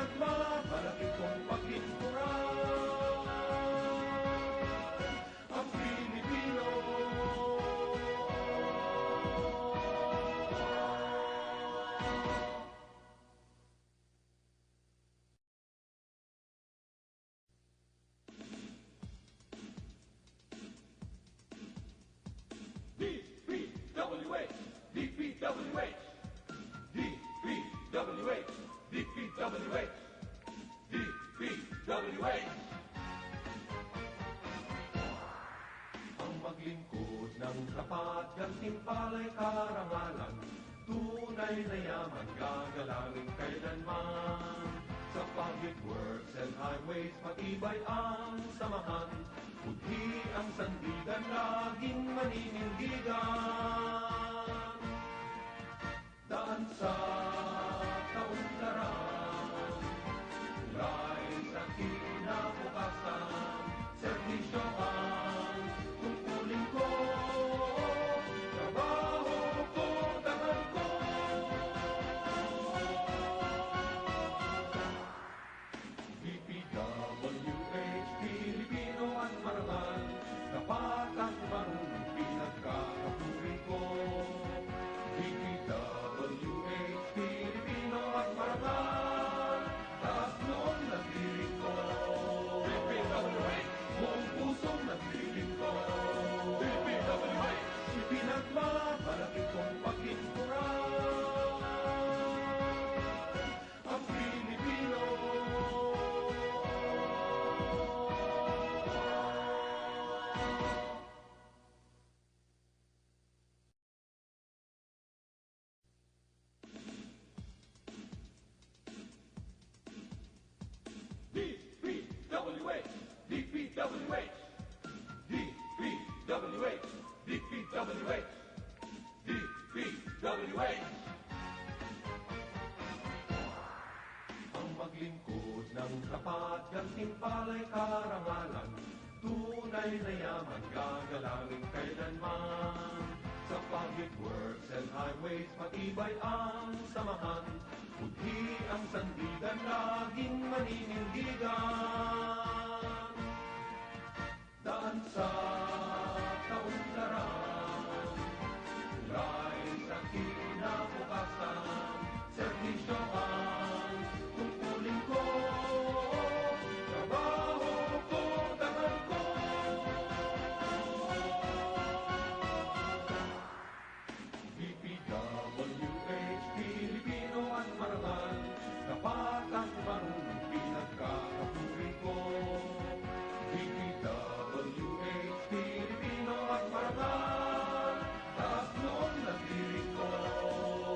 Ipinagmamalaki kong paglingkuran ang Pilipino. DPWH, DPWH, DPWH, DPWH, DPWH. Ang maglingkod ng tapat, gantimpala'y karangalan, tunay na yaman, gagalangin kailanman. Sa public works and highways, matibay ang samahan, budhi ang sandigan, laging maninindigan. Daan sa kaunlaran, tulay sa kinabukasan, serbisyo ang tungkulin ko, trabaho ko, dangal ko. DPWH, Pilipino at marangal, tapat at marunong pinagkakapuri ko. DPWH, Pilipino at marangal, taas noon nagdiring ko. DPWH, buong pusong nagdiring ko. DPWH, ipinagmamalaki kong paglingkuran ang Pilipino. DPWH, DPWH, DPWH, DPWH, DPWH. Ang maglingkod ng tapat, gantimpala'y karangalan, tunay na yaman, gagalangin kailanman. Sa public works and highways, matibay ang samahan, budhi ang sandigan, laging maninindigan. Daan sa kaunlaran, tulay sa kinabukasan, serbisyo ang tungkulin ko, trabaho ko, dangal ko. DPWH, Pilipino at marangal, tapat at marunong pinagkakapuri ko. DPWH, Pilipino at marangal, taas noon nagdiring ko.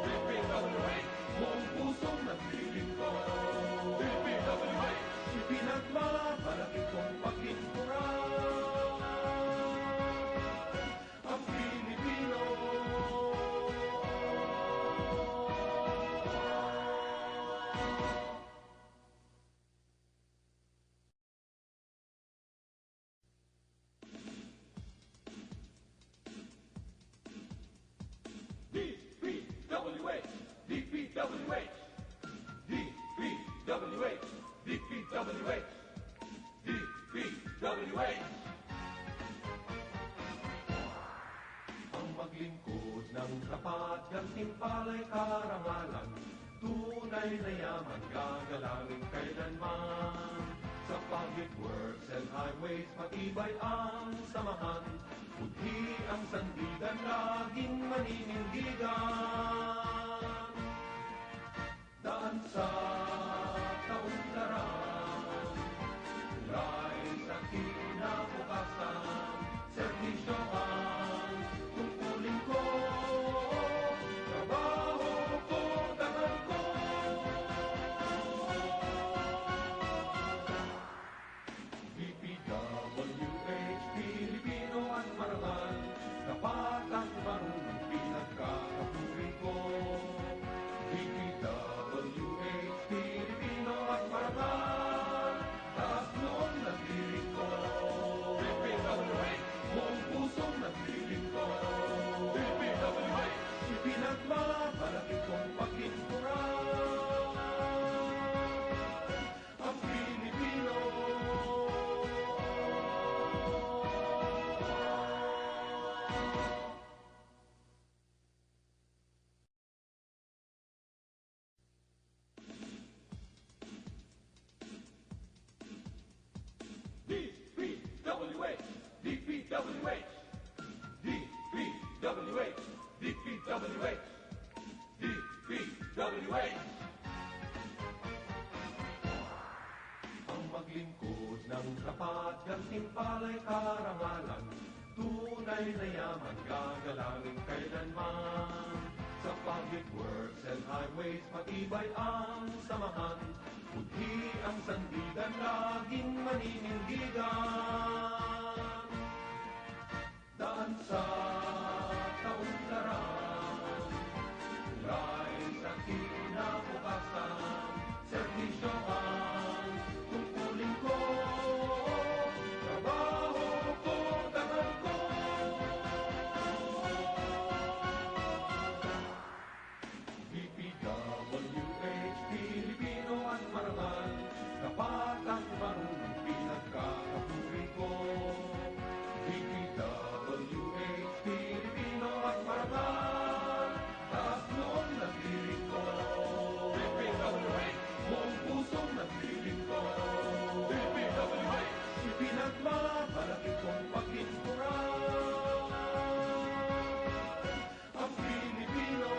DPWH, buong pusong nagdiring ko. DPWH, ipinagmamalaki kong paglingkuran ang Pilipino. DPWH, DPWH, DPWH, DPWH, DPWH. Ang maglingkod ng tapat, gantimpala'y karangalan, tunay na yaman, gagalangin kailanman. Sa public works and highways, matibay ang samahan, budhi ang sandigan, laging maninindigan. Daan sa kaunlaran, tulay sa kinabukasan, serbisyo ang tungkulin ko, trabaho ko, dangal ko. DPWH, Pilipino at marangal, tapat at marunong pinagkakapuri ko. DPWH, DPWH, DPWH, DPWH, DPWH. Ang maglingkod ng tapat, gantimpala'y karangalan, tunay na yaman, gagalangin kailanman. Sa public works and highways, matibay ang samahan, budhi ang sandigan, laging maninindigan. Daan sa kaunlaran, tulay sa kinabukasan, serbisyo ang tungkulin ko, trabaho ko, dangal ko. DPWH, Pilipino at marangal, tapat at marunong pinagkakapuri ko. DPWH, Pilipino at marangal, taas noon nagdiring ko. DPWH, buong pusong nagdiring ko. DPWH, ipinagmamalaki kong paglinturan ang Pilipino.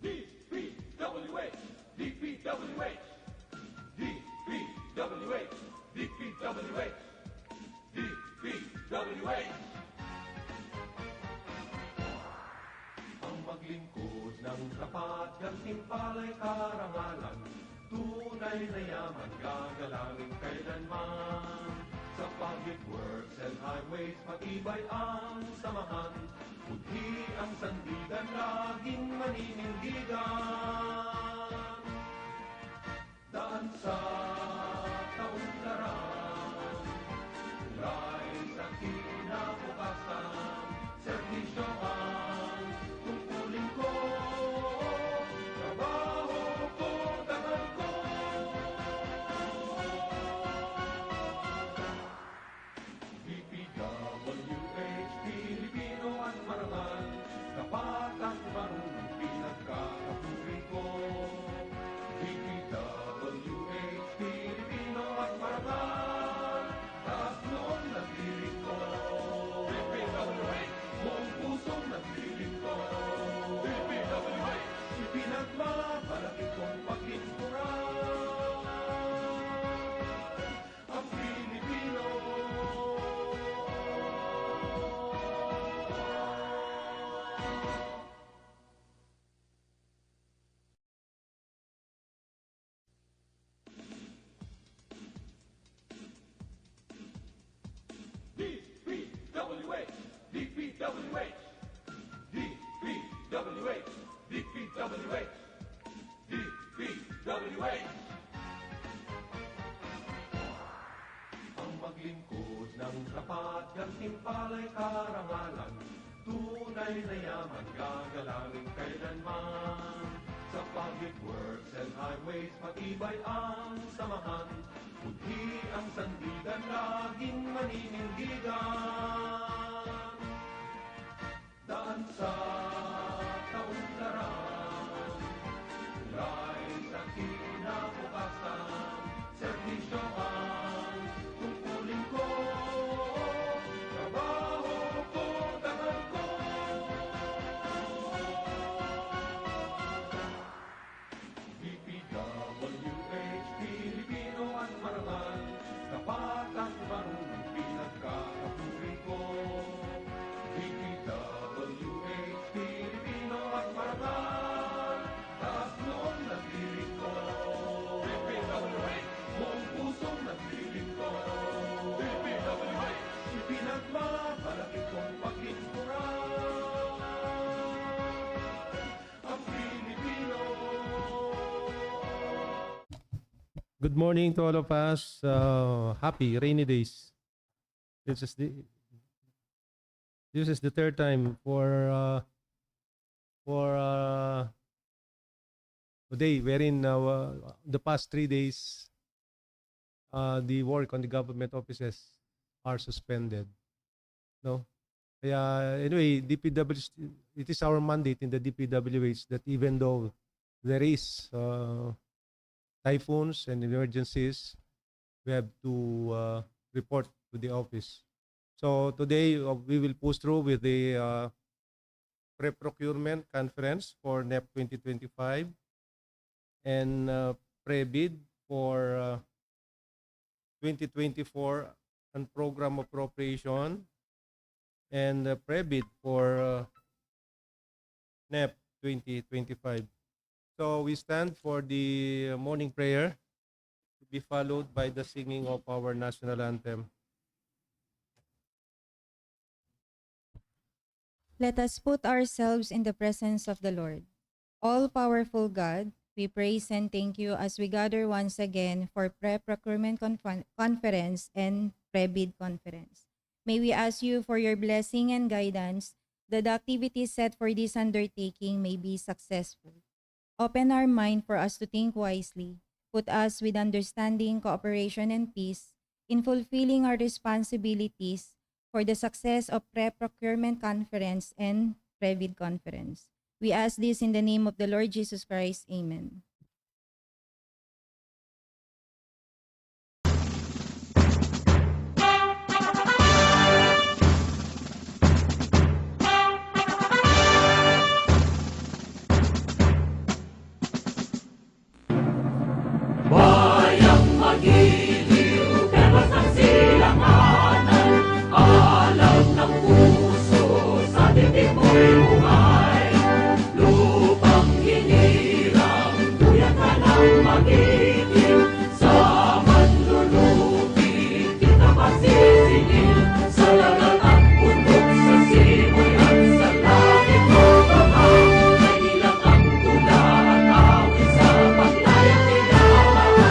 DPWH, DPWH, DPWH, DPWH, DPWH. Ang maglingkod ng tapat, gantimpala'y karangalan, tunay na yaman, gagalangin kailanman. Sa public works and highways, matibay ang samahan, budhi ang sandigan, laging maninindigan. Daan sa kaunlaran, tulay sa kinabukasan, serbisyo ang tungkulin ko, trabaho ko, dangal ko. DPWH, Pilipino at marangal, tapat at marunong pinagkakapuri ko. DPWH, Pilipino at marangal, taas noon nagdiring ko. DPWH, buong pusong nagdiring ko. DPWH, ipinagmamalaki kong paglinturan ang Pilipino. DPWH, DPWH, DPWH, DPWH, DPWH. Ang maglingkod ng tapat, gantimpala'y karangalan, tunay na yaman, gagalangin kailanman. Sa public works and highways, matibay ang samahan, budhi ang sandigan, laging maninindigan. Daan sa kaunlaran, tulay sa kinabukasan, serbisyo ang tungkulin ko, trabaho ko, dangal ko. DPWH, Pilipino at marangal, tapat at marunong pinagkakapuri ko. DPWH, Pilipino at marangal, taas noon nagdiring ko. DPWH, buong pusong nagdiring ko. DPWH, ipinagmamalaki kong paglinturan ang Pilipino. Good morning to all of us. Happy rainy days. This is the third time for today, wherein the past 3 days the work on the government offices are suspended. No? Kaya anyway, DPWH, it is our mandate in the DPWH that even though there is typhoons and emergencies, we have to report to the office. So today we will push through with the pre-procurement conference for NEP 2025 and pre-bid for 2024 and program appropriation and pre-bid for NEP 2025. So we stand for the morning prayer to be followed by the singing of our national anthem. Let us put ourselves in the presence of the Lord. All-powerful God, we praise and thank you as we gather once again for pre-procurement conference and pre-bid conference. May we ask you for your blessing and guidance that the activities set for this undertaking may be successful. Open our mind for us to think wisely. Put us with understanding, cooperation, and peace in fulfilling our responsibilities for the success of pre-procurement conference and pre-bid conference. We ask this in the name of the Lord Jesus Christ. Amen. Bayang magiliw, pero sa silanganan, alam ng puso, sa titik mo'y bumay. Lupang hinirang, tuyang ka ng magiging, sa manlulupi, kita pasisingil, sa lagat at bundok, sa simoy at sa langit mo bahay. Ay nilang ang tula at awit sa paglayang tinamahal.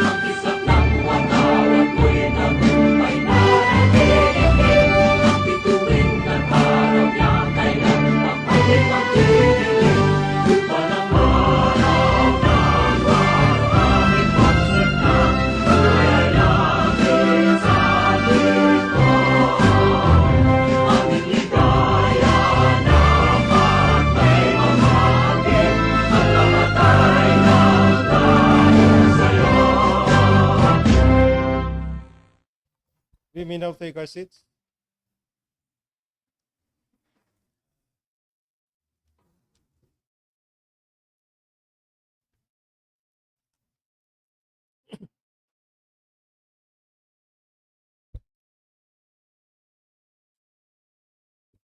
Ang kisap ng watawat mo'y nagumpay na nagiging. Ang bituin ng araw niya kailan pagpalik magdidilim. Lupa ng araw ng maraming pagsita, kaya langit sa likod. Aming ligaya dapat may mamagin, at namatay lang tayo sa'yo. We may now take our seats.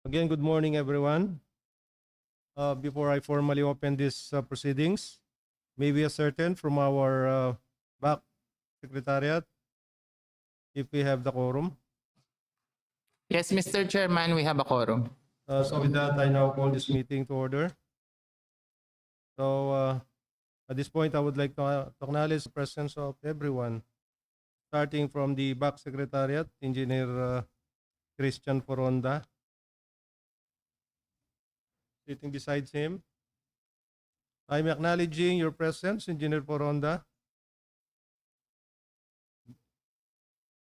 Again, good morning, everyone. Before I formally open these proceedings, may we ascertain from our back secretariat if we have the quorum. Yes, Mr. Chairman, we have a quorum. So with that, I now call this meeting to order. So at this point, I would like to acknowledge the presence of everyone, starting from the back secretariat, Engineer Christian Foronda, sitting beside him. I'm acknowledging your presence, Engineer Foronda.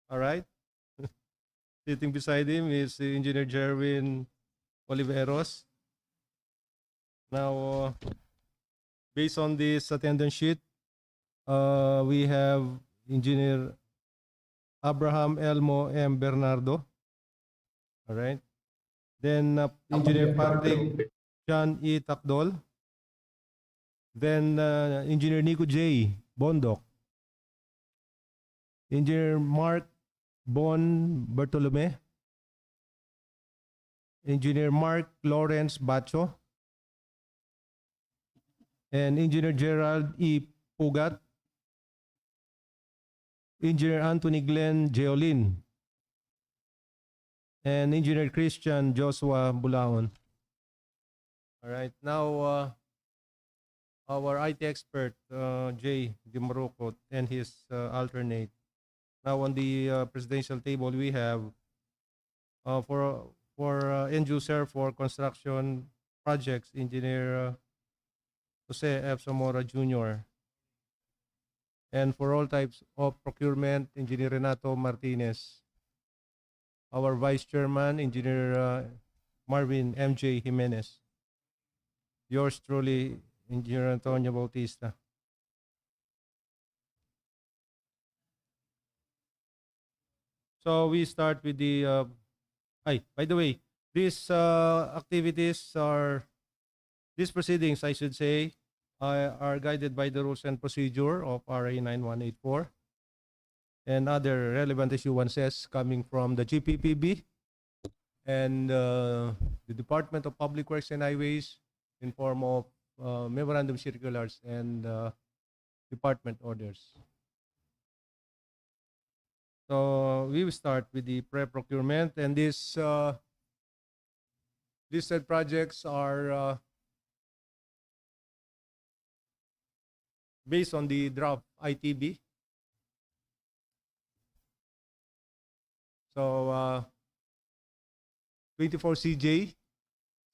All right. Sitting beside him is Engineer Jerwin Oliveros. Now, based on this attendance sheet, we have Engineer Abraham Elmo M. Bernardo. All right. Then Engineer Patrick John E. Takdol. Then Engineer Nico J. Bondok. Engineer Mark Bon Bartolome. Engineer Mark Lawrence Bacho. And Engineer Gerald E. Pugat. Engineer Anthony Glenn Jeolin. And Engineer Christian Joshua Bulaon. All right. Now, our IT expert, Jay Dimaruco, and his alternate. Now, on the presidential table, we have for end user for construction projects, Engineer Jose F. Zamora Jr. And for all types of procurement, Engineer Renato Martinez. Our Vice Chairman, Engineer Marvin M.J. Jimenez. Yours truly, Engineer Antonio Bautista. So we start with the, by the way, these these proceedings, I should say, are guided by the rules and procedure of RA 9184 and other relevant issuances coming from the GPPB and the Department of Public Works and Highways in form of memorandum circulars and department orders. So we will start with the pre-procurement, and these listed projects are based on the draft ITB. So 24 CJ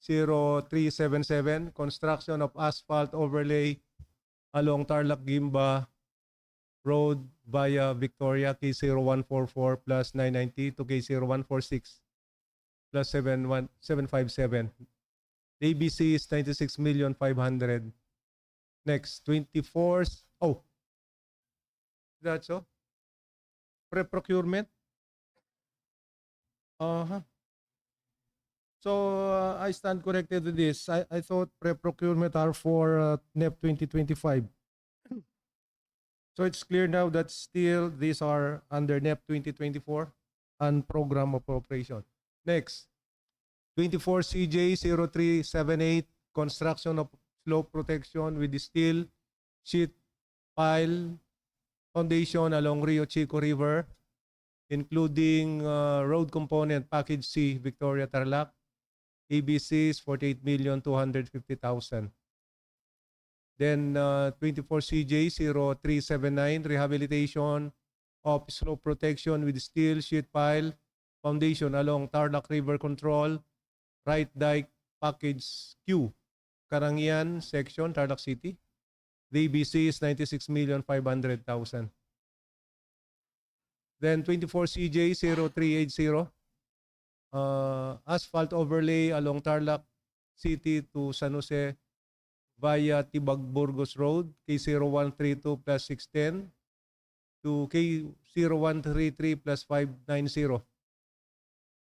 0377, construction of asphalt overlay along Tarlac-Guimba Road via Victoria K0144 plus 990 to K0146 plus 757. ABC is 96,500,000. Next, 24. Oh, that's all. Pre-procurement. So I stand corrected with this. I thought pre-procurement are for NEP 2025. So it's clear now that still these are under NEP 2024 and program of operation. Next, 24 CJ 0378, construction of slope protection with the steel sheet pile foundation along Chico River, including road component package C, Victoria Tarlac. ABC is 48,250,000. Then 24 CJ 0379, rehabilitation of slope protection with steel sheet pile foundation along Tarlac River Control, right dike package Q, Carangian section, Tarlac City. The ABC is 96,500,000. Then 24 CJ 0380, asphalt overlay along Tarlac City to San Jose via Tibag-Burgos Road, K0132 plus 610 to K0133 plus 590.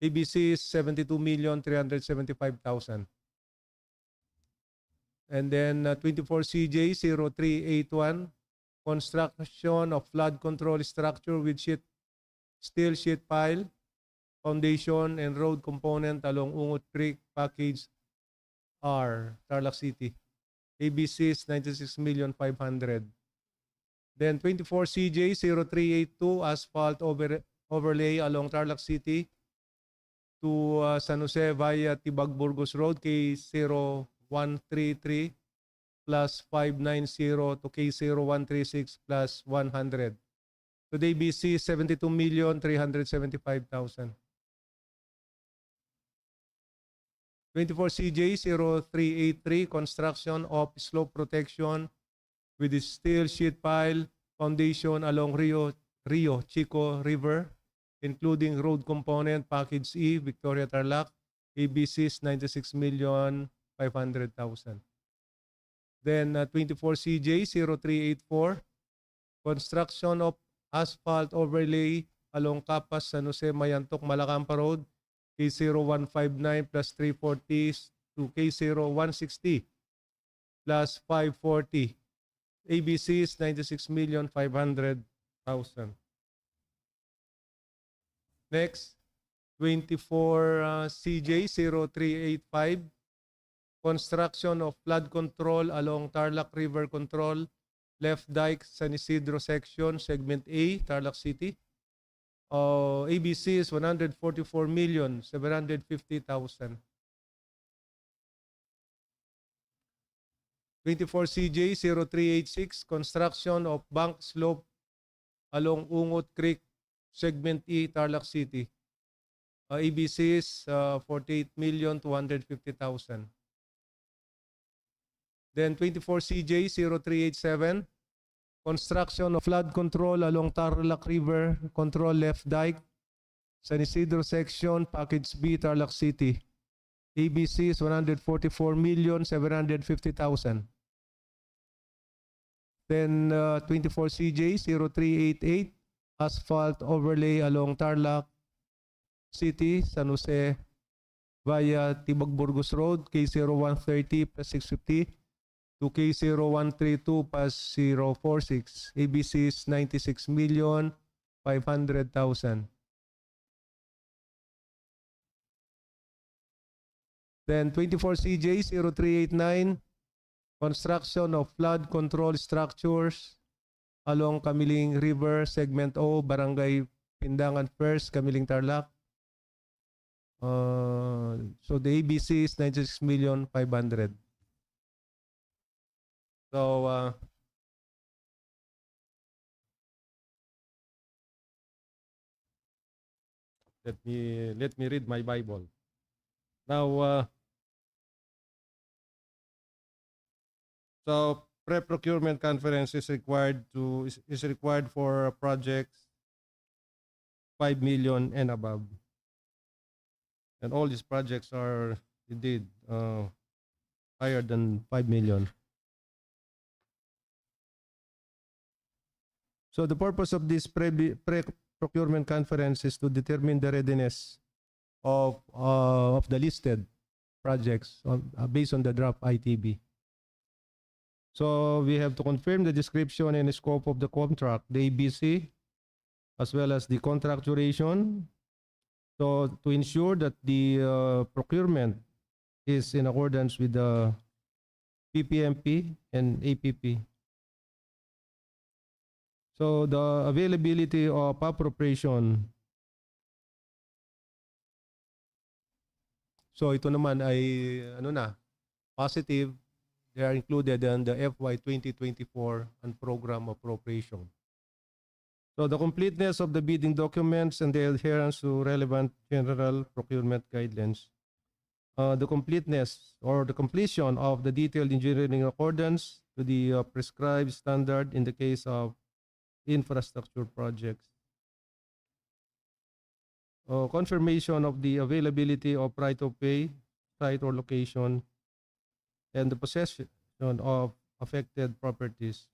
ABC is 72,375,000. And then 24 CJ 0381, construction of flood control structure with steel sheet pile, foundation and road component along Ungot Creek, package R, Tarlac City. ABC is 96,500,000. Then 24 CJ 0382, asphalt overlay along Tarlac City to San Jose via Tibag-Burgos Road, K0133 plus 590 to K0136 plus 100. Today BC 72,375,000. 24 CJ 0383, construction of slope protection with the steel sheet pile foundation along Chico River, including road component package E, Victoria Tarlac. ABC is 96,500,000. Then 24 CJ 0384, construction of asphalt overlay along Capas, San Jose, Mayantok, Malacampa Road, K0159 plus 340 to K0160 plus 540. ABC is 96,500,000. Next, 24 CJ 0385, construction of flood control along Tarlac River Control, left dike San Isidro section, segment A, Tarlac City. ABC is 144,750,000. 24 CJ 0386, construction of bank slope along Ungot Creek, segment E, Tarlac City. ABC is 48,250,000. Then 24 CJ 0387, Construction of flood control along Tarlac River, control left dike, San Isidro section, package B, Tarlac City. ABC is 144,750,000. Then 24 CJ 0388, asphalt overlay along Tarlac City, San Jose via Tibag-Burgos Road, K0130 plus 650 to K0132 plus 046. ABC is 96,500,000. Then 24 CJ 0389, construction of flood control structures along Kamiling River, Segment O, Barangay Pindangan First, Kamiling Tarlac. So the ABC is 96,500,000. So let me read my Bible. Now so pre-procurement conference is required for projects 5 million and above. And all these projects are indeed higher than 5 million. So the purpose of this pre-procurement conference is to determine the readiness of the listed projects based on the draft ITB. So we have to confirm the description and scope of the contract, the ABC, as well as the contract duration. So to ensure that the procurement is in accordance with the PPMP and APP. So the availability of appropriation. So ito naman ay positive. They are included in the FY 2024 and program appropriation. So the completeness of the bidding documents and the adherence to relevant general procurement guidelines. The completeness or the completion of the detailed engineering in accordance to the prescribed standard in the case of infrastructure projects. Confirmation of the availability of right of way, site or location, and the possession of affected properties.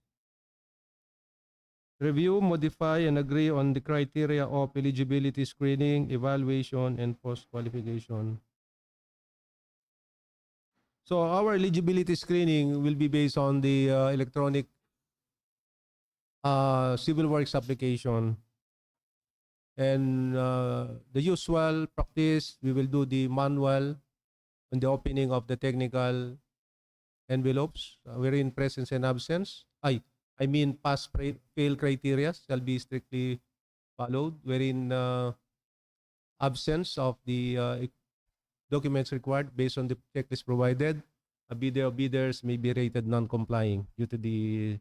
Review, modify, and agree on the criteria of eligibility screening, evaluation, and post-qualification. So our eligibility screening will be based on the electronic civil works application. And the usual practice, we will do the manual on the opening of the technical envelopes wherein presence and absence. I mean pass fail criteria shall be strictly followed, wherein absence of the documents required based on the checklist provided. A bidder or bidders may be rated non-complying due to the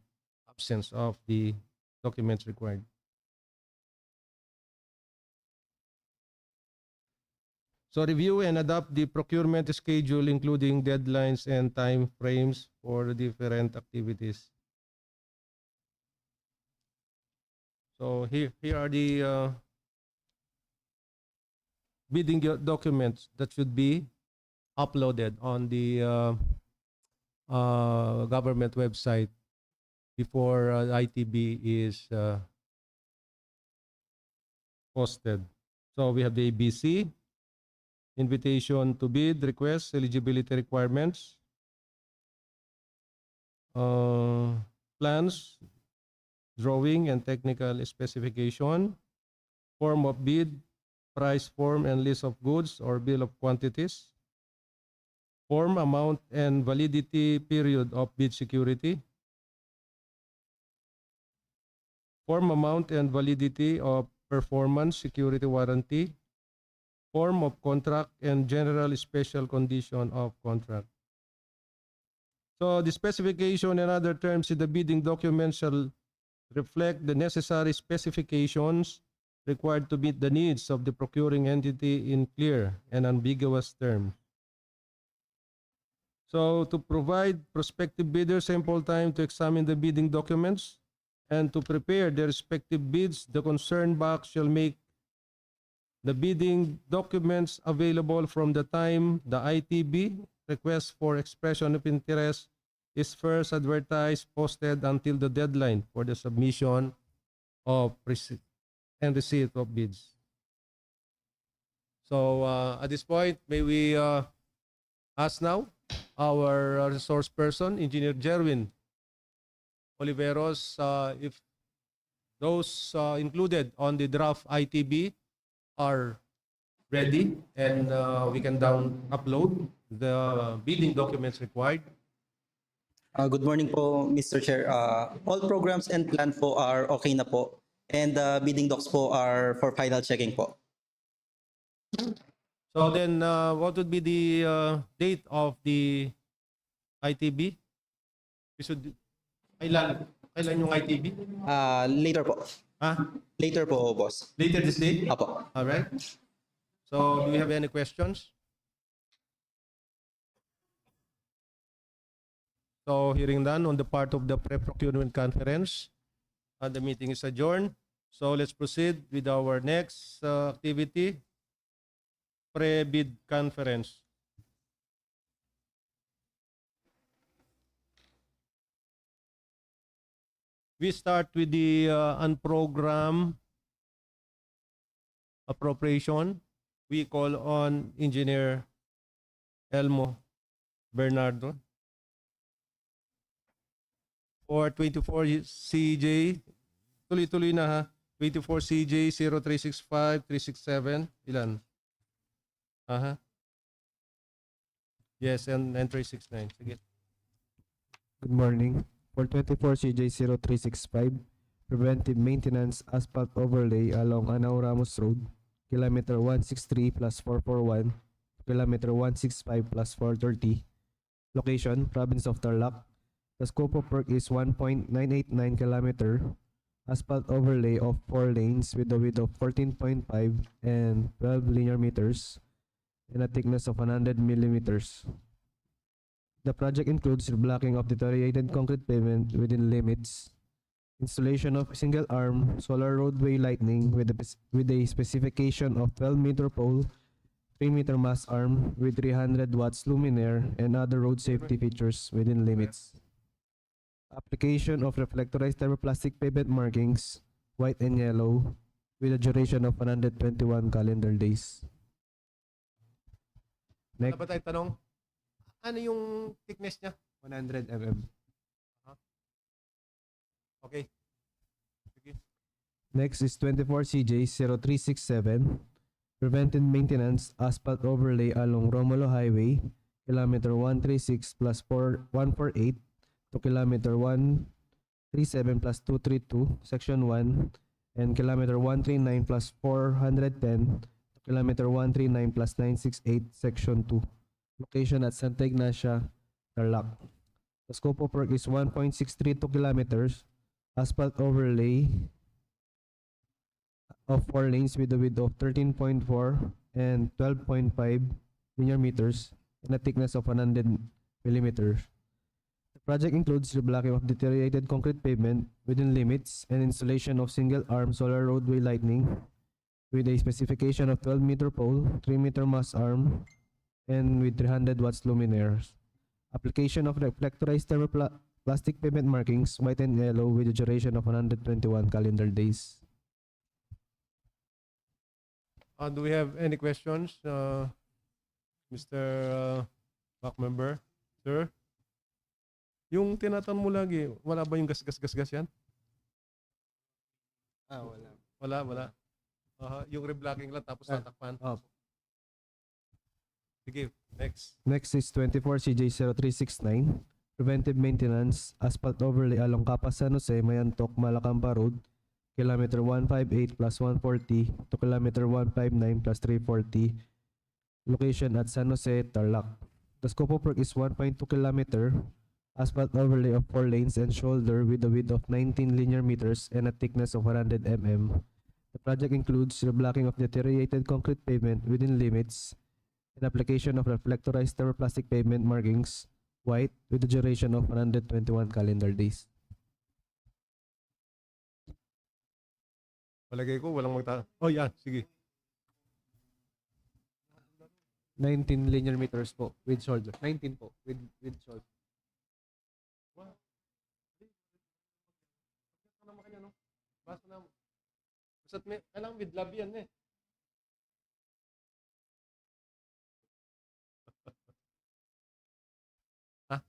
absence of the documents required. So review and adopt the procurement schedule, including deadlines and time frames for the different activities. So here are the bidding documents that should be uploaded on the government website before ITB is posted. So we have the ABC, invitation to bid, request, eligibility requirements, plans, drawing and technical specification, form of bid, price form and list of goods or bill of quantities, form, amount, and validity period of bid security, form, amount, and validity of performance security warranty, form of contract, and general special condition of contract. So the specification and other terms in the bidding document shall reflect the necessary specifications required to meet the needs of the procuring entity in clear and ambiguous terms. So to provide prospective bidders ample time to examine the bidding documents and to prepare their respective bids, the concerned box shall make the bidding documents available from the time the ITB request for expression of interest is first advertised, posted until the deadline for the submission of and receipt of bids. So at this point, may we ask now our resource person, Engineer Jerwin Oliveros, if those included on the draft ITB are ready and we can upload the bidding documents required. Good morning po, Mr. Chair. All programs and plan po are okay na po. And the bidding docs po are for final checking po. So then, what would be the date of the ITB? We should, kailan yung ITB? Later po. Later po, boss. Later this day? Apo. All right. So, do we have any questions? So, hearing none on the part of the pre-procurement conference, the meeting is adjourned. So, let's proceed with our next activity, pre-bid conference. We start with the unprogrammed appropriation. We call on Engineer Elmo Bernardo for 24 CJ. Tuloy-tuloy na ha. 24 CJ 0365 367. Ilan? Aha. Yes, and 369. Sige. Good morning. For 24 CJ0365, preventive maintenance asphalt overlay along Anao Ramos Road, kilometer 163 plus 441, kilometer 165 plus 430. Location, Province of Tarlac. The scope of work is 1.989 kilometer. Asphalt overlay of 4 lanes with a width of 14.5 and 12 linear meters and a thickness of 100 millimeters. The project includes reblocking of deteriorated concrete pavement within limits, installation of single-arm solar roadway lighting with a specification of 12-meter pole, 3-meter mast arm with 300 watts luminaire and other road safety features within limits. Application of reflectorized thermoplastic pavement markings, white and yellow, with a duration of 121 calendar days. Ano ba tayo tanong? Ano yung thickness niya? 100 mm. Okay. Sige. Next is 24 CJ 0367, preventive maintenance asphalt overlay along Romulo Highway, kilometer 136 plus 148 to kilometer 137 plus 232, section 1, and kilometer 139 plus 410 to kilometer 139 plus 968, section 2. Location at Santa Ignacia, Tarlac. The scope of work is 1.632 kilometers. Asphalt overlay of 4 lanes with a width of 13.4 and 12.5 linear meters and a thickness of 100 millimeters. The project includes reblocking of deteriorated concrete pavement within limits and installation of single-arm solar roadway lighting with a specification of 12-meter pole, 3-meter mast arm, and with 300 watts luminaires. Application of reflectorized thermoplastic pavement markings, white and yellow, with a duration of 121 calendar days. Do we have any questions, Mr. Back Member? Sir? Yung tinatanong mo lagi, wala ba yung gas-gas-gas-gas yan? Wala. Wala. Yung reblocking lang tapos tatakpan. Sige, next. Next is 24 CJ0369, preventive maintenance asphalt overlay along Capas San Jose, Mayantok, Malacamba Road, kilometer 158 plus 140 to kilometer 159 plus 340. Location at San Jose, Tarlac. The scope of work is 1.2 kilometer. Asphalt overlay of 4 lanes and shoulder with a width of 19 linear meters and a thickness of 100 mm. The project includes reblocking of deteriorated concrete pavement within limits, an application of reflectorized thermoplastic pavement markings, white, with a duration of 121 calendar days. Palagay ko, walang Oh, yan. Sige. 19 linear meters po with shoulder. 19 po with shoulder. Basta na. Basta't may, kailangan with love yan eh. Ha?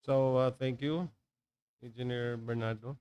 So, thank you, Engineer Bernardo.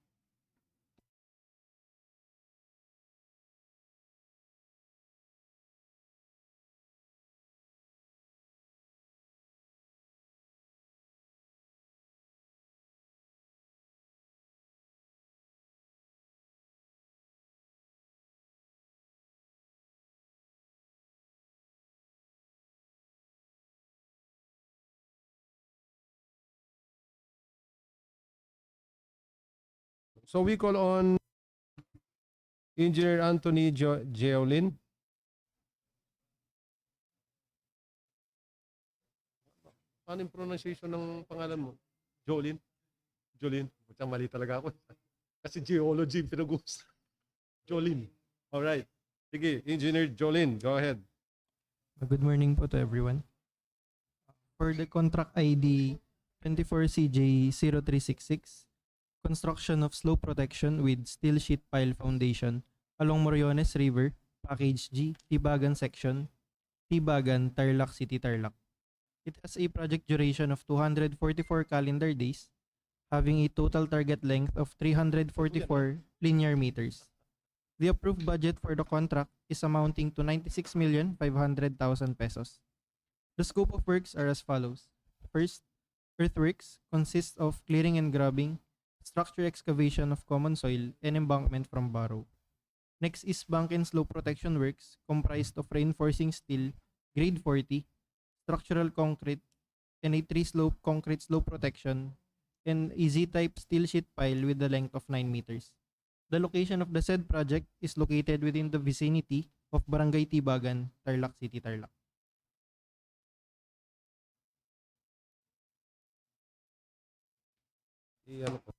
So we call on Engineer Anthony Jeolin. Ano yung pronunciation ng pangalan mo? Jolin? Jolin. Mukhang mali talaga ako. Kasi geology yung pinag-uus. Jolin. Alright. Sige, Engineer Jolin, go ahead. Good morning po to everyone. For the contract ID 24CJ0366, construction of slope protection with steel sheet pile foundation along Moriones River, Package G, Tibagan Section, Tibagan, Tarlac City, Tarlac. It has a project duration of 244 calendar days, having a total target length of 344 linear meters. The approved budget for the contract is amounting to 96,500,000 pesos. The scope of works are as follows. First, earthworks consists of clearing and grubbing, structure excavation of common soil, and embankment from barrow. Next is bank and slope protection works comprised of reinforcing steel, grade 40, structural concrete, and a 3-slope concrete slope protection, and a Z-type steel sheet pile with a length of 9 meters. The location of the said project is located within the vicinity of Barangay Tibagan, Tarlac City, Tarlac. Iyan ko.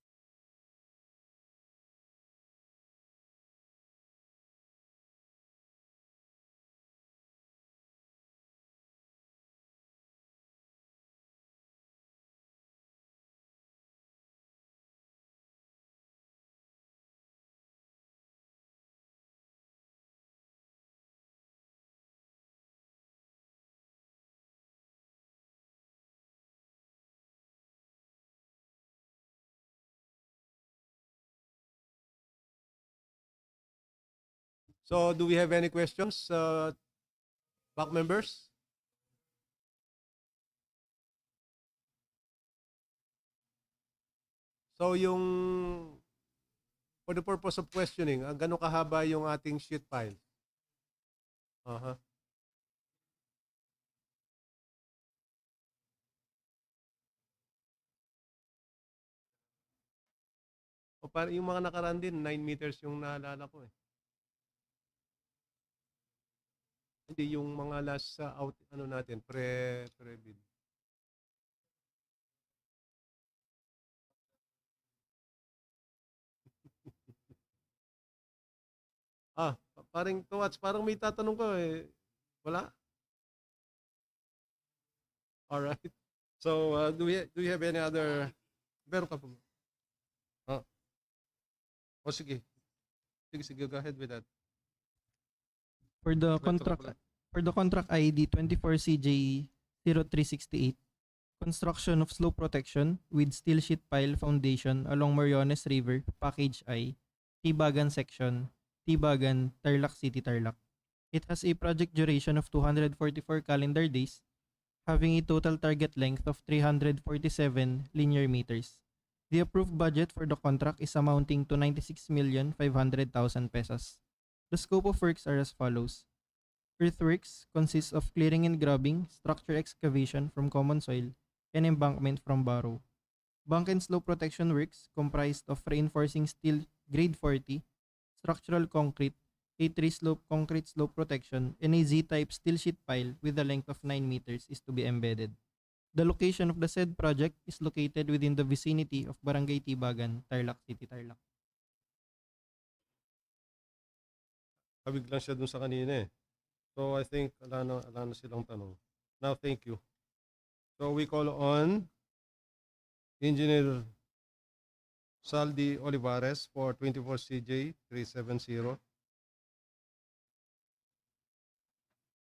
So, do we have any questions, back members? So, for the purpose of questioning, gano'ng kahaba yung ating sheet pile? Uh-huh. O parang yung mga nakaraan din, 9 meters yung naalala ko eh. Hindi, yung mga last out, ano natin, pre-bid. Parang Tuwats, parang may tatanong ko eh. Wala? Alright. So, do we have any other? Meron ka po. O sige. Sige, go ahead with that. For the Kwento ka contract pala. for the contract ID 24CJ0368, construction of slope protection with steel sheet pile foundation along Moriones River, Package I, Tibagan Section, Tibagan, Tarlac City, Tarlac. It has a project duration of 244 calendar days, having a total target length of 347 linear meters. The approved budget for the contract is amounting to 96,500,000 pesos. The scope of works are as follows. Earthworks consists of clearing and grubbing, structure excavation from common soil, and embankment from barrow. Bank and slope protection works comprised of reinforcing steel grade 40, structural concrete, A3 slope concrete slope protection, and a Z-type steel sheet pile with a length of 9 meters is to be embedded. The location of the said project is located within the vicinity of Barangay Tibagan, Tarlac City, Tarlac. Kabig lang siya dun sa kanina eh. So I think wala na silang tanong. Now, thank you. So we call on Engineer Saldi Olivares for 24 CJ 370.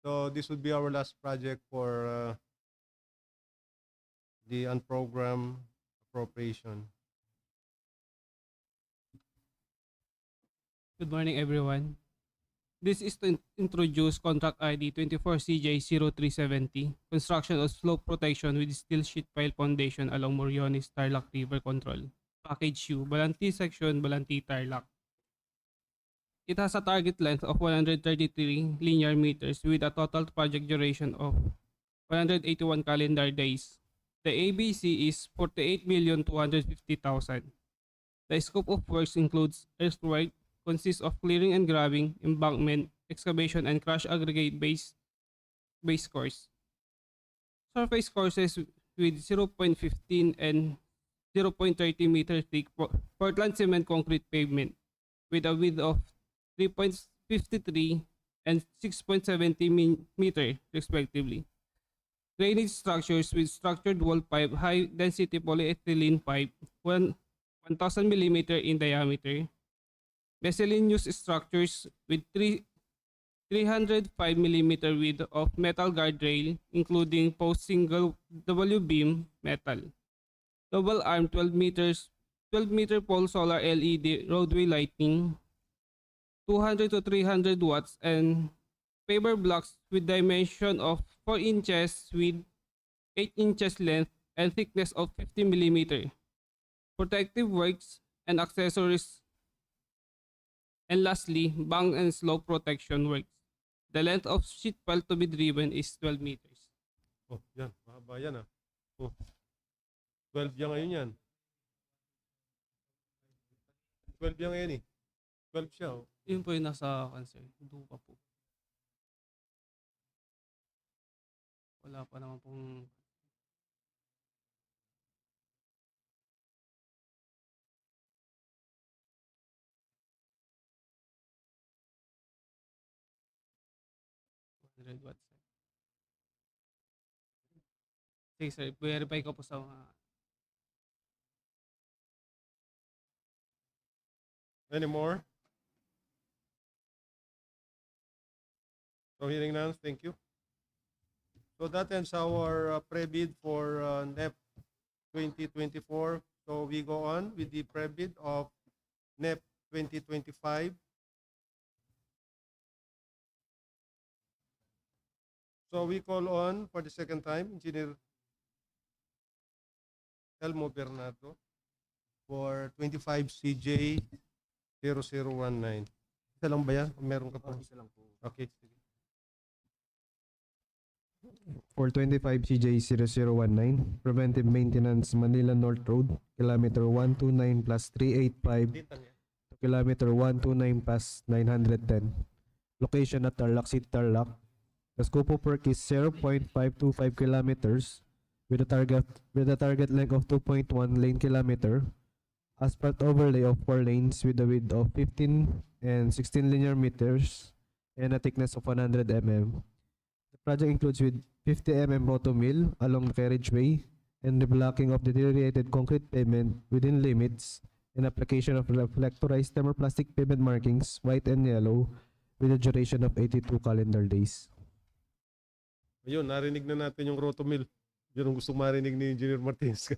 So this would be our last project for the unprogrammed appropriation. Good morning, everyone. This is to introduce contract ID 24CJ0370, construction of slope protection with steel sheet pile foundation along Moriones Tarlac River Control. Package U, Balanti Section, Balanti Tarlac. It has a target length of 133 linear meters with a total project duration of 181 calendar days. The ABC is 48,250,000. The scope of works includes earthwork, consists of clearing and grabbing, embankment, excavation, and crush aggregate base course. Surface courses with 0.15 and 0.30 meter thick Portland cement concrete pavement with a width of 3.53 and 6.70 meter respectively. Drainage structures with structured wall pipe, high density polyethylene pipe, 1000 mm in diameter. Miscellaneous structures with 305 mm width of metal guardrail, including post single W-beam metal. Double arm 12 meter pole solar LED roadway lighting, 200 to 300 watts, and paper blocks with dimension of 4 inches with 8 inches length and thickness of 50 mm. Protective works and accessories. And lastly, bank and slope protection works. The length of sheet pile to be driven is 12 meters. Oh, yan. Mahaba yan ah. Oh. 12 yan ngayon yan. 12 yan ngayon eh. 12 siya oh. Yun po yung nasa cancer. Hindi pa po. Wala pa naman pong... watts. Sige sir, verify ko po sa mga... Any more? So hearing none, thank you. So that ends our pre-bid for NEP 2024. So we go on with the pre-bid of NEP 2025. So we call on for the second time Engineer Elmo Bernardo for 25 CJ 0019. Isa lang ba yan? O meron ka pa? Isa lang po. Okay. Sige. For 25 CJ 0019, Preventive Maintenance Manila North Road, kilometer 129 plus 385 to kilometer 129 plus 910. Location at Tarlac City, Tarlac. The scope of work is 0.525 kilometers with a target length of 2.1 lane kilometer. Asphalt overlay of 4 lanes with a width of 15 and 16 linear meters and a thickness of 100 mm. The project includes with 50 mm roto mill along the carriageway and the blocking of deteriorated concrete pavement within limits and application of reflectorized thermoplastic pavement markings, white and yellow, with a duration of 82 calendar days. Ayun, narinig na natin yung roto mill. Yun ang gusto marinig ni Engineer Martins.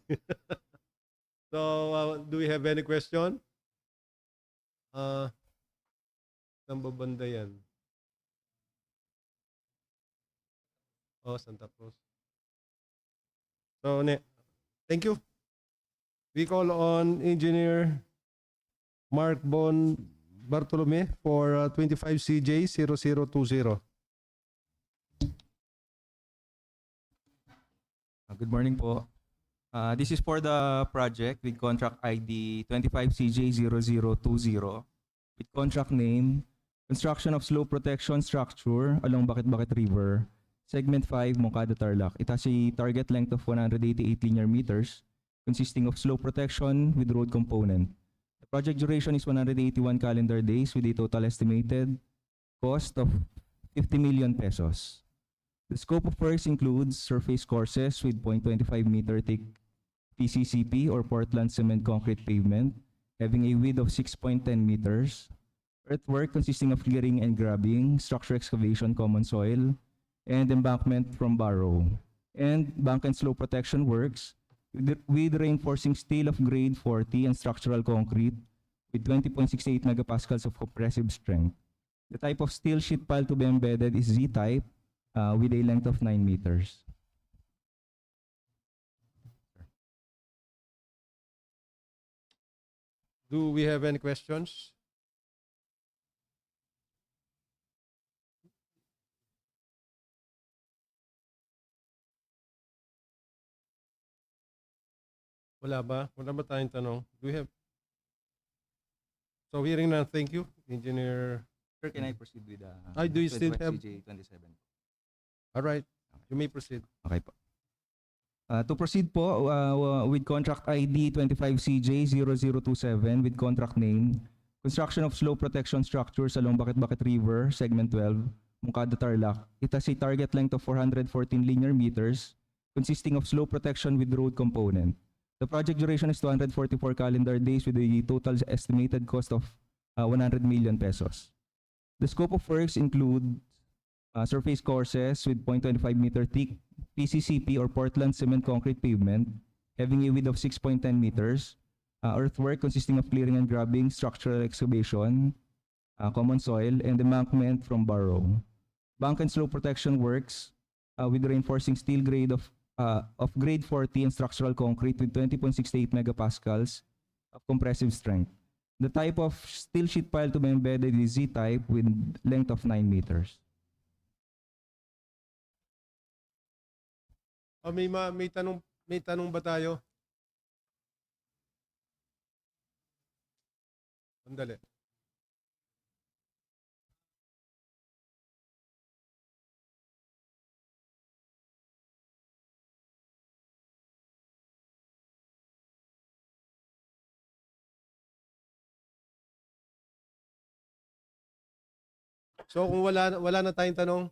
So, do we have any question? Saan ba banda yan? Oh, Santa Cruz. So, thank you. We call on Engineer Mark Bon Bartolome for 25 CJ 0020. Good morning po. This is for the project with contract ID 25CJ0020 with contract name Construction of Slope Protection Structure along Bakit-Bakit River, Segment 5, Moncada, Tarlac. It has a target length of 188 linear meters consisting of slope protection with road component. The project duration is 181 calendar days with a total estimated cost of 50 million pesos. The scope of works includes surface courses with 0.25 meter thick PCCP or Portland cement concrete pavement having a width of 6.10 meters. Earthwork consisting of clearing and grubbing, structure excavation, common soil, and embankment from barrow. And bank and slope protection works with reinforcing steel of grade 40 and structural concrete with 20.68 megapascals of compressive strength. The type of steel sheet pile to be embedded is Z-type with a length of 9 meters. Do we have any questions? Wala ba? Wala ba tayong tanong? Do we have? So hearing na, thank you, Engineer. Sir, can I proceed with Do you still have? CJ27? All right, you may proceed. Okay po. To proceed po with contract ID 25CJ0027 with contract name Construction of Slope Protection Structures along Bakit-Bakit River, Segment 12, Moncada, Tarlac. It has a target length of 414 linear meters consisting of slope protection with road component. The project duration is 244 calendar days with a total estimated cost of 100 million pesos. The scope of works include surface courses with 0.25 meter thick PCCP or Portland cement concrete pavement having a width of 6.10 meters, earthwork consisting of clearing and grubbing, structural excavation, common soil, and embankment from barrow. Bank and slope protection works with reinforcing steel grade of grade 40 and structural concrete with 20.68 megapascals of compressive strength. The type of steel sheet pile to be embedded is Z-type with length of 9 meters. May tanong ba tayo? Sandali. So kung wala na tayong tanong,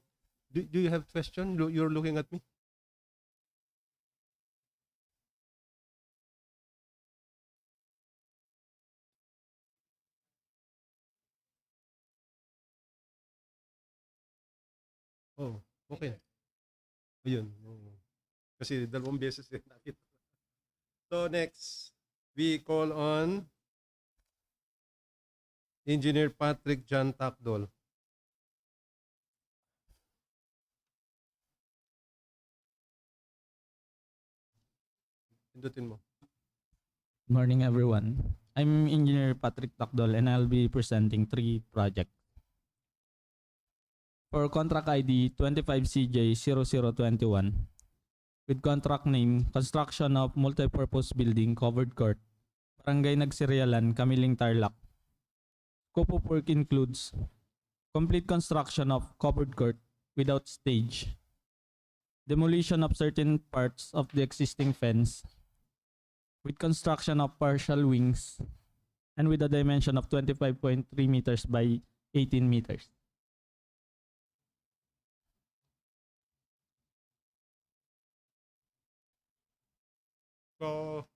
do you have question? You're looking at me? Oh, okay. Ayun. Kasi dalawang beses din nakita. So next, we call on Engineer Patrick John Takdol. Pindutin mo. Good morning, everyone. I'm Engineer Patrick Takdol and I'll be presenting 3 projects. For contract ID 25CJ0021 with contract name Construction of Multipurpose Building Covered Court, Barangay Nagsirialan, Kamiling, Tarlac. Scope of work includes complete construction of covered court without stage, demolition of certain parts of the existing fence, with construction of partial wings, and with a dimension of 25.3 meters by 18 meters. So,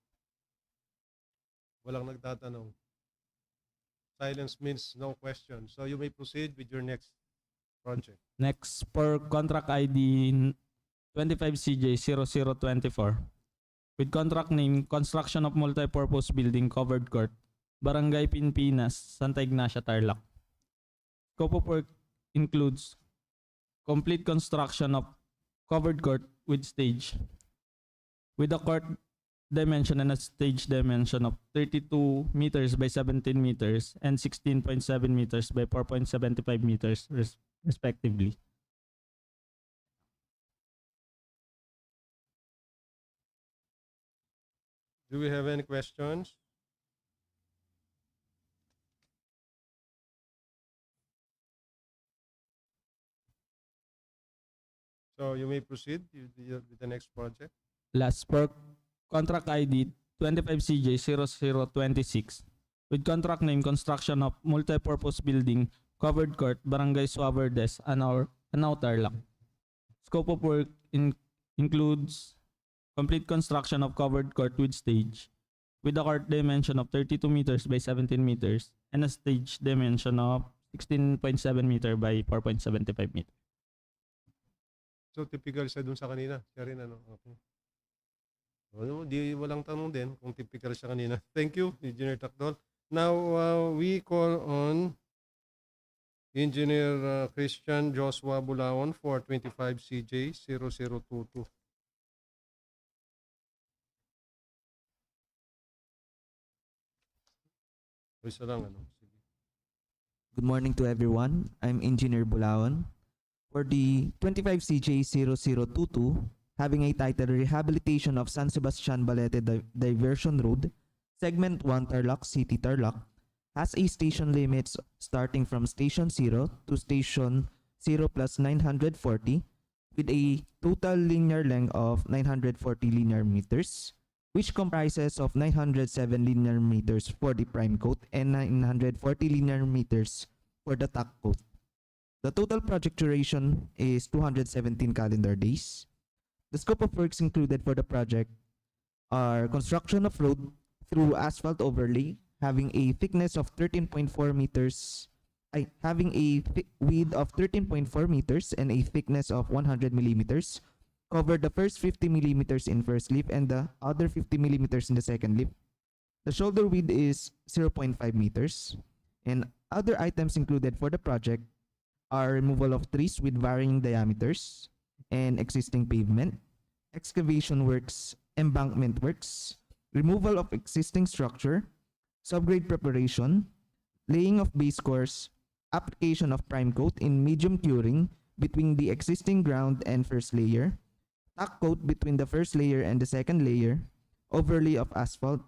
walang nagtatanong. Silence means no question. So you may proceed with your next project. Next, for contract ID 25CJ0024 with contract name Construction of Multipurpose Building Covered Court, Barangay Pinpinas, Santa Ignacia, Tarlac. Scope of work includes complete construction of covered court with stage, with a court dimension and a stage dimension of 32 meters by 17 meters and 16.7 meters by 4.75 meters respectively. Do we have any questions? So you may proceed with the next project. Last for contract ID 25CJ0026 with contract name construction of multipurpose building, covered court, Barangay Suaverdes, Anao Tarlac. Scope of work includes complete construction of covered court with stage with a court dimension of 32 meters by 17 meters and a stage dimension of 16.7 meter by 4.75 meter. So typical siya dun sa kanina. Siya rin ano. Okay. Well, walang tanong din kung typical siya kanina. Thank you, Engineer Takdol. Now, we call on Engineer Christian Joshua Bulaon for 25 CJ 0022. Isa lang ano. Sige. Good morning to everyone. I'm Engineer Bulaon. For the 25CJ0022, having a title Rehabilitation of San Sebastian Balete Diversion Road, Segment 1 Tarlac City Tarlac, has a station limits starting from Station 0 to Station 0 plus 940 with a total linear length of 940 linear meters, which comprises of 907 linear meters for the prime coat and 940 linear meters for the tack coat. The total project duration is 217 calendar days. The scope of works included for the project are construction of road through asphalt overlay, having a thickness of 13.4 meters, having a width of 13.4 meters and a thickness of 100 millimeters. Cover the first 50 millimeters in first lip and the other 50 millimeters in the second lip. The shoulder width is 0.5 meters. And other items included for the project are removal of trees with varying diameters and existing pavement, excavation works, embankment works, removal of existing structure, subgrade preparation, laying of base course, application of prime coat in medium curing between the existing ground and first layer, tack coat between the first layer and the second layer, overlay of asphalt,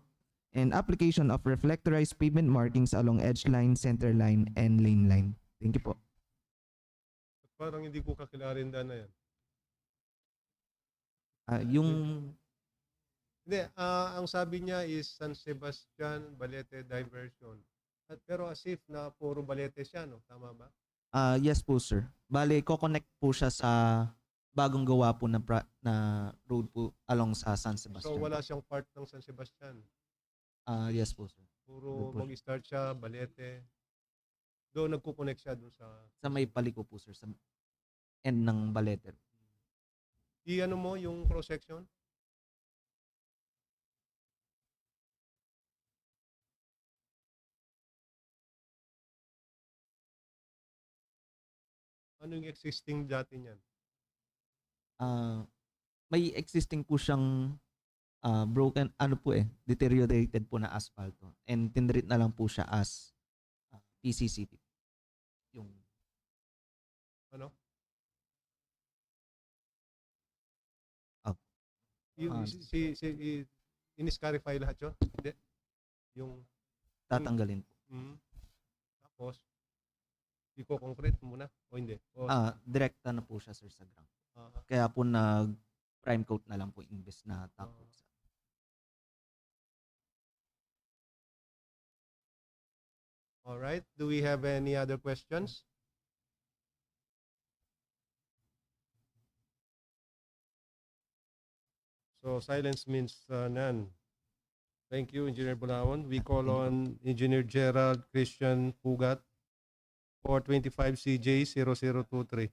and application of reflectorized pavement markings along edge line, center line, and lane line. Thank you po. Parang hindi ko kakilarin na yan. Hindi, ang sabi niya is San Sebastian Balete Diversion. Pero as if na puro Balete siya, no? Tama ba? Yes po, sir. Bale, ko-connect po siya sa bagong gawa po na road po along sa San Sebastian. So wala siyang part ng San Sebastian. Yes po, sir. Puro mag-start siya, Balete. Doon nagko-connect siya doon sa may paliko po, sir, sa end ng Balete. ano mo yung cross-section? Ano yung existing dati niyan? May existing po siyang broken, deteriorated po na asphalt. And tinreat na lang po siya as PCCT. Yung Ano? Iniscarify lahat yun? Hindi. Yung tatanggalin po. Tapos, i-concrete muna o hindi? O, Direkta na po siya, sir, sa ground. Kaya po prime coat na lang po imbes na tack coat. all right. Do we have any other questions? So silence means none. Thank you, Engineer Bulaon. We call on Engineer Gerald Christian Pugat for 25 CJ 0023.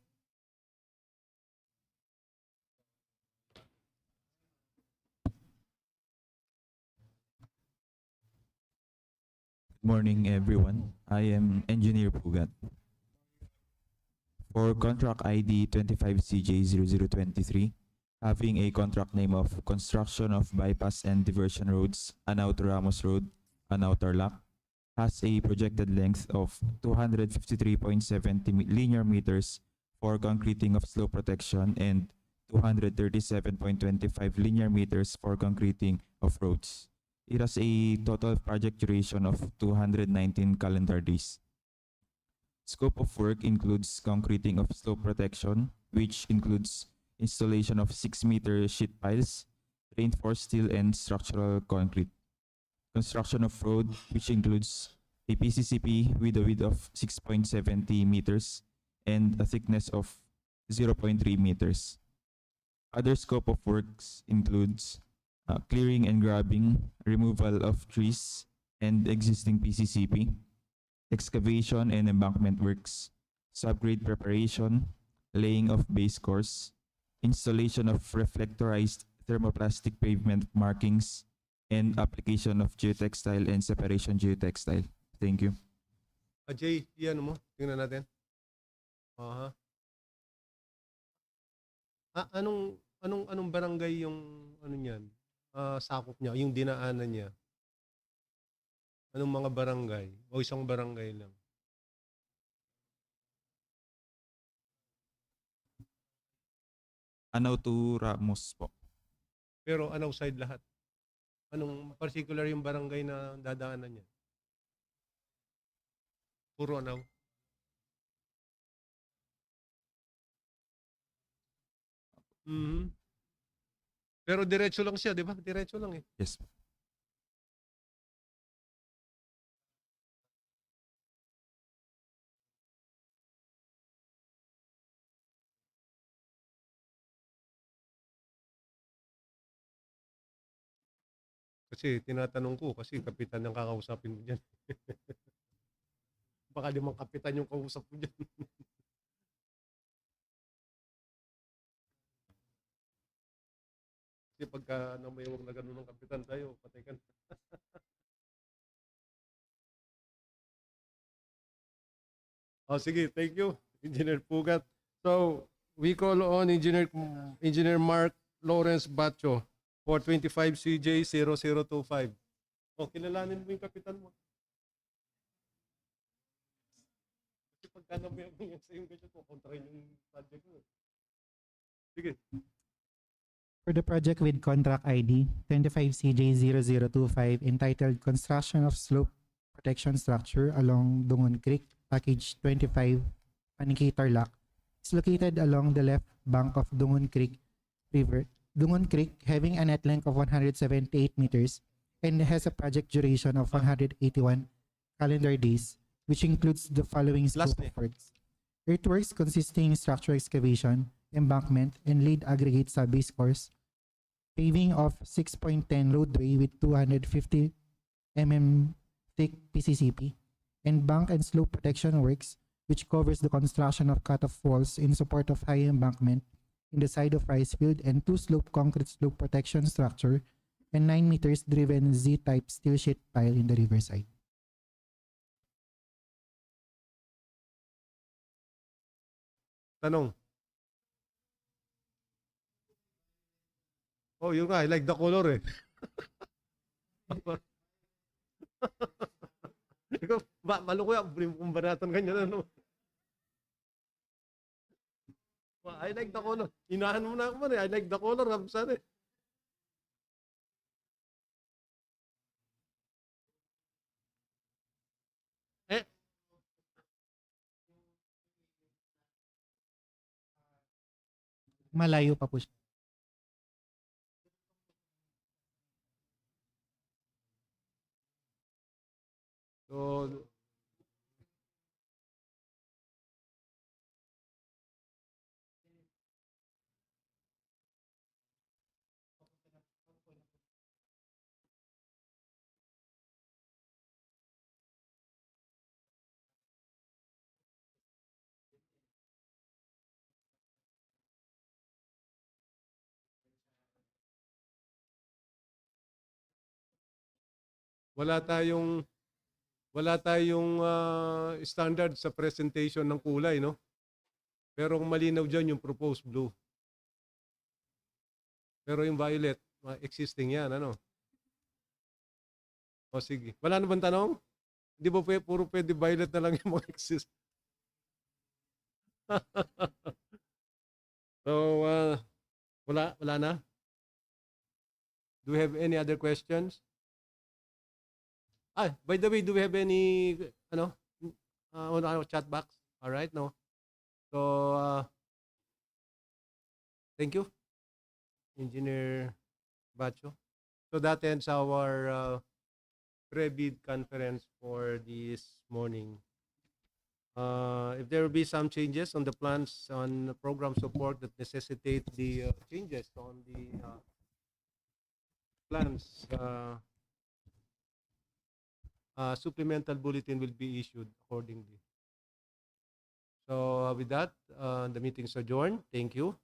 Good morning, everyone. I am Engineer Pugat. For contract ID 25CJ0023, having a contract name of Construction of Bypass and Diversion Roads, Anao to Ramos Road, Anao Tarlac, has a projected length of 253.70 linear meters for concreting of slope protection and 237.25 linear meters for concreting of roads. It has a total project duration of 219 calendar days. Scope of work includes concreting of slope protection, which includes installation of 6-meter sheet piles, reinforced steel and structural concrete. Construction of road, which includes a PCCP with a width of 6.70 meters and a thickness of 0.3 meters. Other scope of works includes clearing and grubbing, removal of trees and existing PCCP, excavation and embankment works, subgrade preparation, laying of base course, installation of reflectorized thermoplastic pavement markings, and application of geotextile and separation geotextile. Thank you. Jay, iyan mo. Tingnan natin. Aha. Anong barangay yung ano niyan? Sakop niya, yung dinaanan niya. Anong mga barangay? O isang barangay lang? Anaw to Ramos po. Pero ano side lahat? Anong particular yung barangay na dadaanan niya? Puro anaw? Mhm. Pero diretso lang siya, di ba? Diretso lang eh. Yes. Kasi tinatanong ko, kasi kapitan ang kakausapin mo dyan. Baka limang kapitan yung kausap mo dyan. Kasi pagka namayawag na ganun ng kapitan tayo, patay ka na. Oh, sige, thank you, Engineer Pugat. So, we call on Engineer Mark Lawrence Bacho for 25 CJ 0025. Oh, kilalanin mo yung kapitan mo. Kasi pagka namayawag yan sa yung ganyan, kontrahin yung project mo. Sige. For the project with contract ID 25CJ0025 entitled Construction of Slope Protection Structure along Dungon Creek, Package 25, Paniki, Tarlac, is located along the left bank of Dungon Creek River. Dungon Creek having a net length of 178 meters and has a project duration of 181 calendar days, which includes the following scope of works. Earthworks consisting structural excavation, embankment, and laid aggregate sa base course, paving of 6.10 roadway with 250 mm thick PCCP, and bank and slope protection works, which covers the construction of cut-off walls in support of high embankment in the side of rice field and 2 slope concrete slope protection structure and 9 meters driven Z-type steel sheet pile in the riverside. Tanong. Oh, yun nga, I like the color eh. Malo ko yan, kumbanatan ganyan ano. I like the color. Inahan mo na ako man eh. I like the color. Saan eh. Eh. Malayo pa po siya. So, wala tayong standard sa presentation ng kulay, no? Pero kung malinaw dyan yung proposed blue. Pero yung violet, existing yan, ano? O sige. Wala na bang tanong? Hindi ba puro pwede violet na lang yung mga exist? So, wala na? Do we have any other questions? By the way, do we have any, on our chat box? All right, no. So, thank you, Engineer Bacho. So that ends our pre-bid conference for this morning. If there will be some changes on the plans on the program support that necessitate the changes on the plans, supplemental bulletin will be issued accordingly. So with that, the meeting's adjourned. Thank you.